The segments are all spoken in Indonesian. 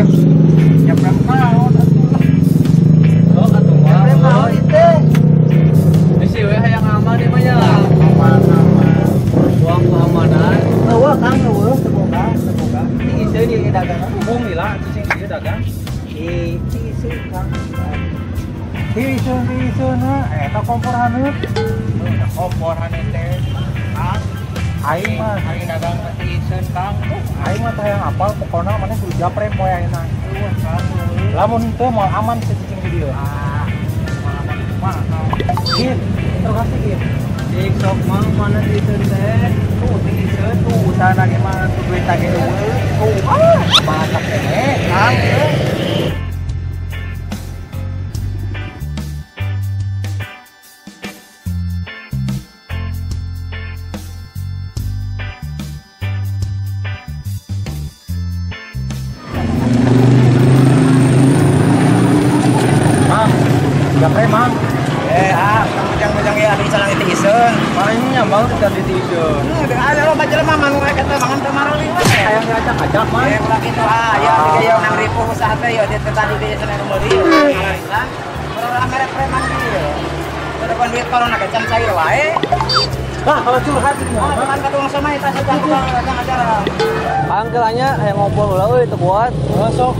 prem. Ya prem naon atuh. Oh atuh mah. Prem naon itu? Bisi we hayang aman ieu mah ya. Aman. Uang keamanan. Eueuh Kang eueuh semoga. Ini ieu di dagang umum lah cicing ieu dagang. Ieu Kang. Ieu na eta kompor haneut. Kompor haneut teh. Kang aing mah hari dagang ieu Kang. Aing mah hayang apal pokona mana kudu japrem poe ayeuna. Eueuh Kang. Lamun teu moal aman cicing di dieu. Aman mah. Gin, interogasi gin. Cik sok mang mana ieu teh? Tuh ieu tuh usahana ge mah tuh duit teh eueuh. Tuh masak teh Kang. Japrem mang. Bujang-bujang ya adi salang itu iseun. Makanya bang tidak di iseun. Ada lo jelema mah nu rek eta mangan teu maroli we. Hayang ngajak-ngajak mah. Ya ulah kitu ya digayo 6.000 usaha teh yo dia tadi di sana meuli. Ngarisa. Urang merek preman kieu. Depan duit kalau nak can cair wae. Kalau curhat itu mah. Kan katung sama eta sedang acara. Angkelanya hayang ngobrol heula euy teu kuat. Sok.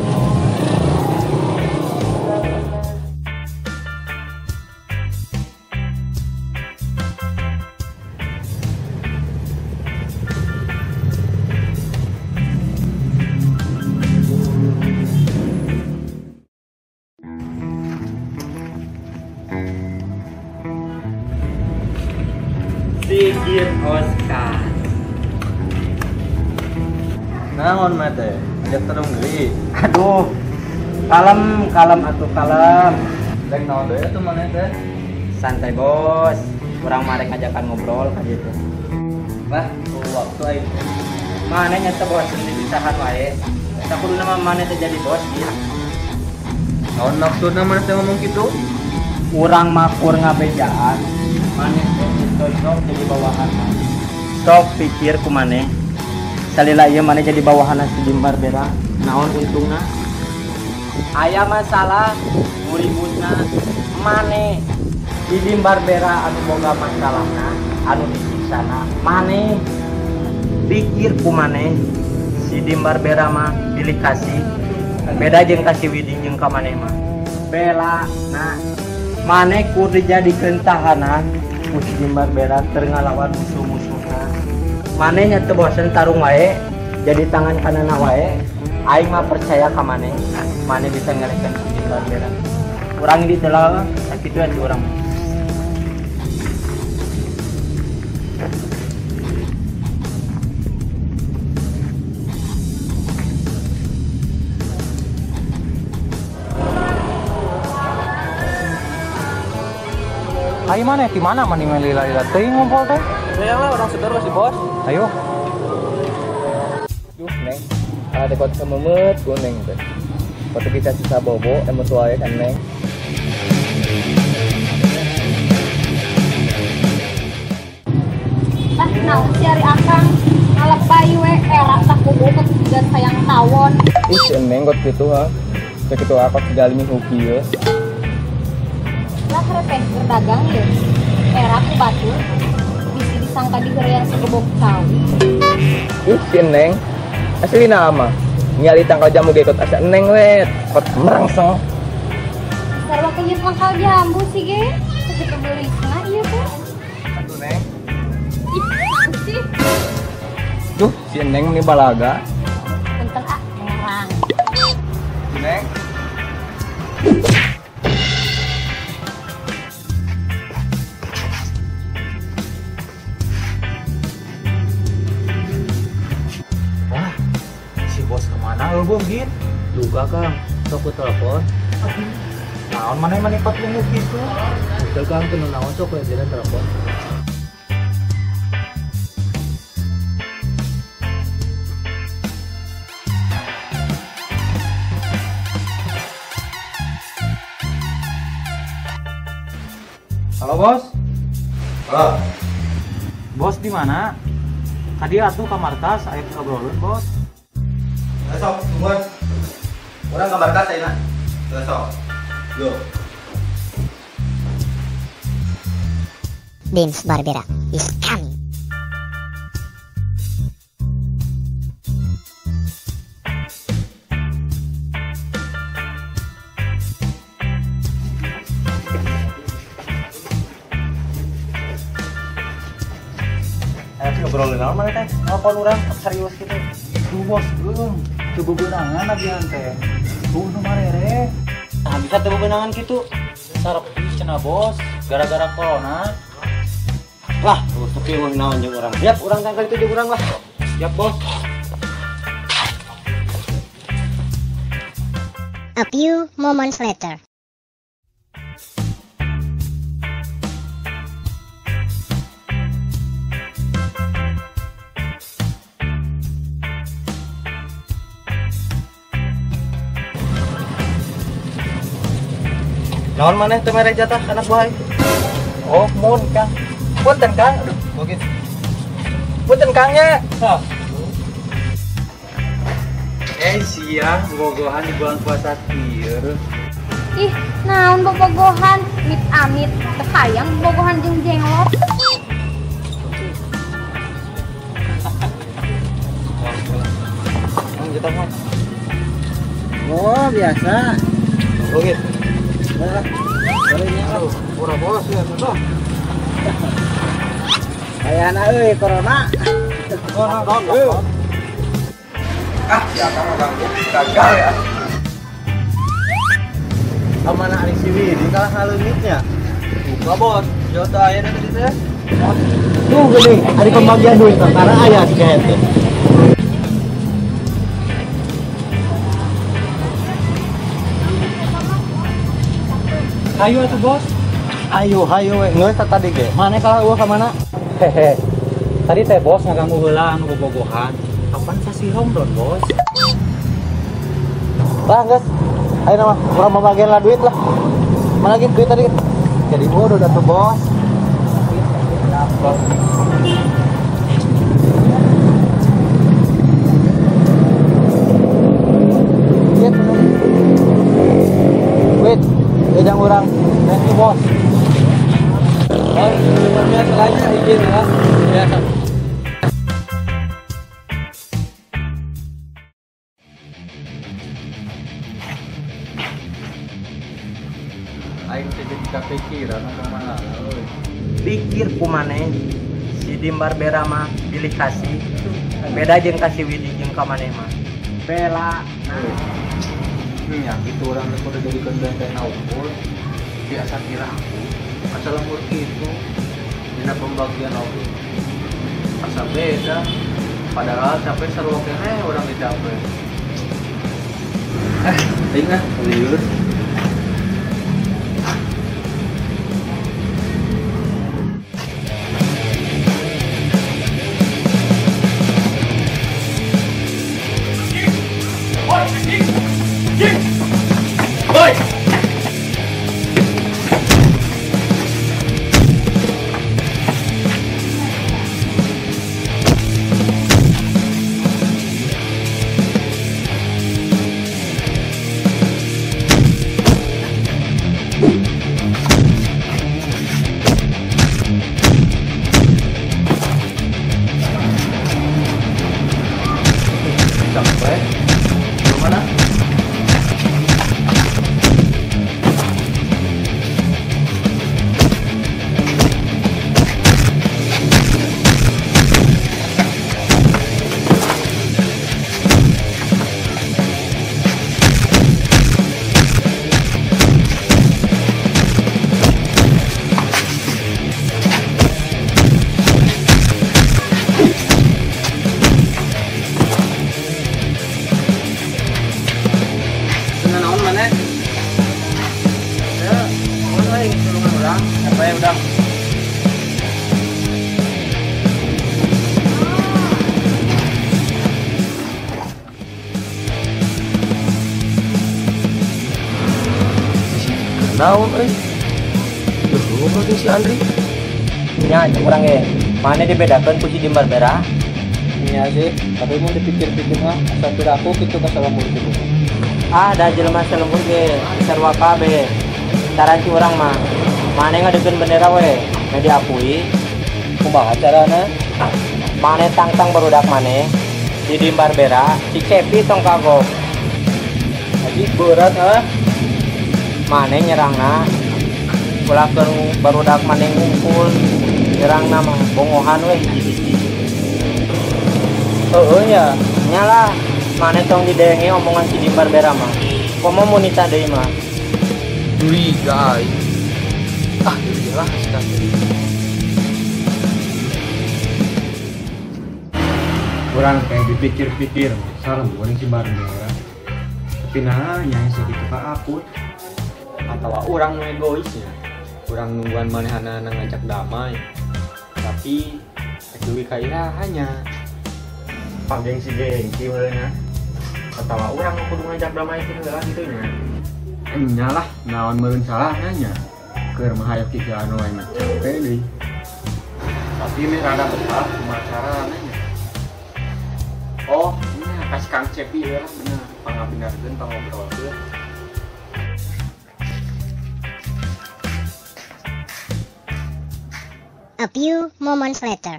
Sikir Oscar. Naon mah teh? Ajak terung deui. Aduh, kalem atuh kalem. Rek naon deui atuh maneh teh? Santai bos, kurang mah rek ngajakan ngobrol ka ditu. Bah, waktu aing. Maneh nya teh bos di usaha wae. Eta kuduna mah maneh teh jadi bos ieu. Naon maksudna maneh teh ngomong kitu? Urang mah kur ngabejaan. Maneh teh cocok jadi bawahan. Sok pikir ku maneh. Salila ieu maneh jadi bawahan si Dimbar Bera. Naon untungna? Aya masalah uributna maneh di Dimbar Bera anu boga masalahna, anu disiksana maneh. Pikir ku maneh si Dimbar Bera mah pilih kasih. Beda jeung kasih Widing jeung ka maneh mah. Bela nah maneh kudu dijadikeun tahanan ku si Dimbar Bera keur ngalawan musuh-musuhna. Maneh nya teu bosen tarung wae, jadi tangan kanana wae. Aing mah percaya ka maneh. Maneh bisa ngalihkeun si Dimbar Bera. Urang di telah sakitu atuh urang. Ayo mana? Di mana mani melila-lila teuing ngumpul teh? Sayang lah orang saudara si bos. Ayo. Duh, Neng. Ada kot kememet ku Neng teh. Foto kita sisa bobo emot wae kan Neng. Naon si ari akang ngalap bayi we era tak kubu ketujuan sayang tawon. Si Neng kot kitu ha. Sakitu akot galmi hoki ye. Lah kerepeh berdagang ya. Era ku batu bisa disangka di yang segebok sawi. Si Neng. Aslina ama. Ngali tangkal jamu ge kot asa Neng we. Kot merangseng. Sarwa kenyut mangkal jambu sih ge. Sekitu beulisna ieu teh. Atuh Neng. Ih, naon sih? Duh, si Neng ini balaga. Punten ngerang. Neng. Wah, si bos kemana lo gin? Duga Kang, sok ku telepon. Naon maneh manipat lungguh gitu? Betul Kang, teu naon sok we dina telepon. Halo bos. Halo. Bos di mana? Tadi atuh ka markas aya ngobrolin bos. Besok tungguan. Orang gambar kata ya, besok. Yo. Beans Barbera is coming. Ayo ngobrolin apa mana teh? Telepon orang serius gitu. Tuh bos, coba benangan lagi teh. Tuh nu marere. Nah, bisa teu benangan gitu. Sarap cenah bos, gara-gara corona. Wah, tapi wah naon jeung urang. Siap, urang tangkal itu jeung urang lah. Siap, bos. A few moments later. Naon maneh teu mere jatah anak buah? Oh, mun Kang. Punten Kang. Aduh, mungkin. Punten Kang ya. Sia, bogohan di bulan puasa kieu. Ih, naon bobogohan, mit amit, tekayang bobogohan jeung jenglot. Jatah mah. Oh, biasa. Oke. Nah, Aduh, ora bos ya, tuh. ayana euy corona. Ah, siapa mah ganggu? Gagal ya. Amanah ari si Widi kalah ngaleungitnya. Buka bos, jauh aya tadi teh. Tuh gede, ada pembagian duit karena ayah si kete. Ayo atuh bos. Ayo, we. Ngeus tadi ge. Mana kalah eueuh ka mana? Hehe. Tadi teh bos ngaganggu heula anu bobogohan. Kapan sasi Ramadan bos? Lah, guys. Ayo nama, urang membagian lah duit lah. Mana lagi duit tadi? Jadi bodoh dah tuh, bos. Wait, ejang urang. Thank you, bos. Oh, sebenarnya selainnya izin ya. Biasa. Aing teh jadi kepikiran apa mana euy. Pikir kumaneh si Dim Barbera mah pilih kasih. Beda jeung kasih Widi jeung ka maneh mah. Bela. Ya gitu orang udah jadi benteng ukur. Biasa kira aku. Asal umur itu dina pembagian oke. Asa beda. Padahal sampai seru kene orang dicapai. Ingat, liur. Sampai mana? Apa ya udah? Naon euy? Duh, berarti si Andri. Nya urang ge. Mane dibedakeun ku si Dim Barbera? Iya sih, tapi mau dipikir-pikir mah asal tidak aku gitu masalah mulut itu. Ah, da jelema selembut ge sarua kabeh. Saran ci urang mah, mane ngadekeun bendera we, na diakui. Kumaha carana? Mane tangtang barudak mane di Dimbar Bera, si Cepi tong kagok. Jadi berat mane nyerangna pulakeun barudak mane ngumpul nyerangna mah bongohan we. Heueuh ya, nyala mane tong didenge omongan si Dimbar Bera mah. Komo monita deui mah. Duri guys. Ah, jelas kan. Orang kayak dipikir-pikir, sarang bukan si Barbera. Tapi nah, yang segitu Kak Aput. Atau orang nu egois ya. Orang nungguan manehana ngajak damai. Tapi duwi kairahannya. Pagengsi weuna. Atawa orang kudu ngajak damai itu heula kitu nya. Nyalah, naon meureun salah nanya. Keur mahayok kitu anu wae mah capek deui. Tapi ini rada besar kumaha carana nya. Oh, ini kasih Kang Cepi ya, bener. Pangabinarkeun pangobrolkeun. A few moments later.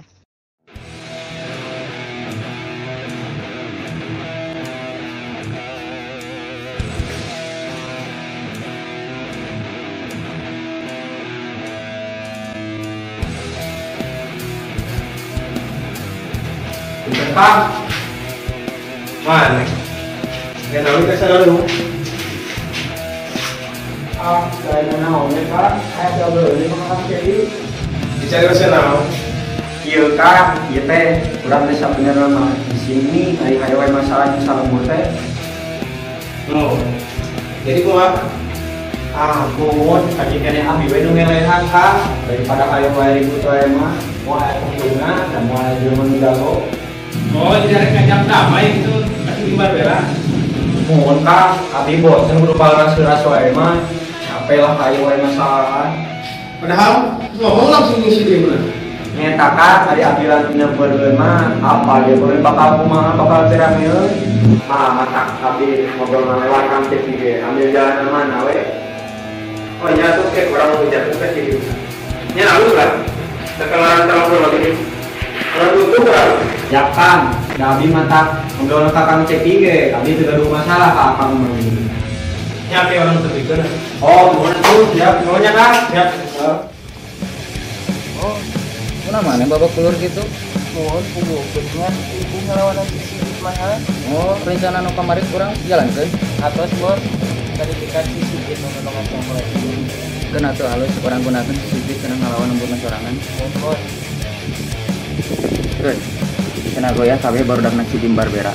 Kang, mana? Yang lalu ke sana dulu. Saya naon ya Kak? Saya coba ini makan jadi. Bicara ke sana. Ieu Kak, ieu teh urang teh sabenerna mah di sini aya wae masalah di Salembur teh. Oh. Jadi kumaha? Ampun, tadi kene abi we nu ngelehan Kak, daripada aya wae ribut wae mah. Mau aya pengguna dan mau aya jelema nu jago. Oh, jadi ngajak damai gitu. Kasih Dimbar Bera. Mohon Kak, abi bosen kudu paras-paras wae mah. Capek lah aya wae masalah. Padahal ngomong langsung ngisi dia bener. Nyeta Kak, tadi abi langsung nyamperkeun mah, apa dia boleh bakal kumaha bakal terameun. Matak abi ngobrol lewat Kang Cepi ge, ambil jalan mana we. Oh, nya tuh kayak kurang mau jatuh ke sini. Nya lalu lah. Sekarang telepon lagi nih. Kalau tutup kan? Ya Kang, da abi matak ngobrol ka Kang Cepi ge, abi teu gaduh masalah ka Kang mah. Nya kayak orang terpikir. Oh, mohon tuh, siap, nuhunnya Kang. Siap. Oh, kenapa mana babak keluar gitu? Mohon punggukeunnya ibu ngelawan sisi mah. Oh, rencana nu kamari kurang jalankeun. Atos bos, verifikasi sisi nu nolongan mulai. Keun atuh halus orang gunakeun sisi kana ngalawan nemburna sorangan. Bos. Cenah goyah kabeh barudak nasi Dimbar Bera.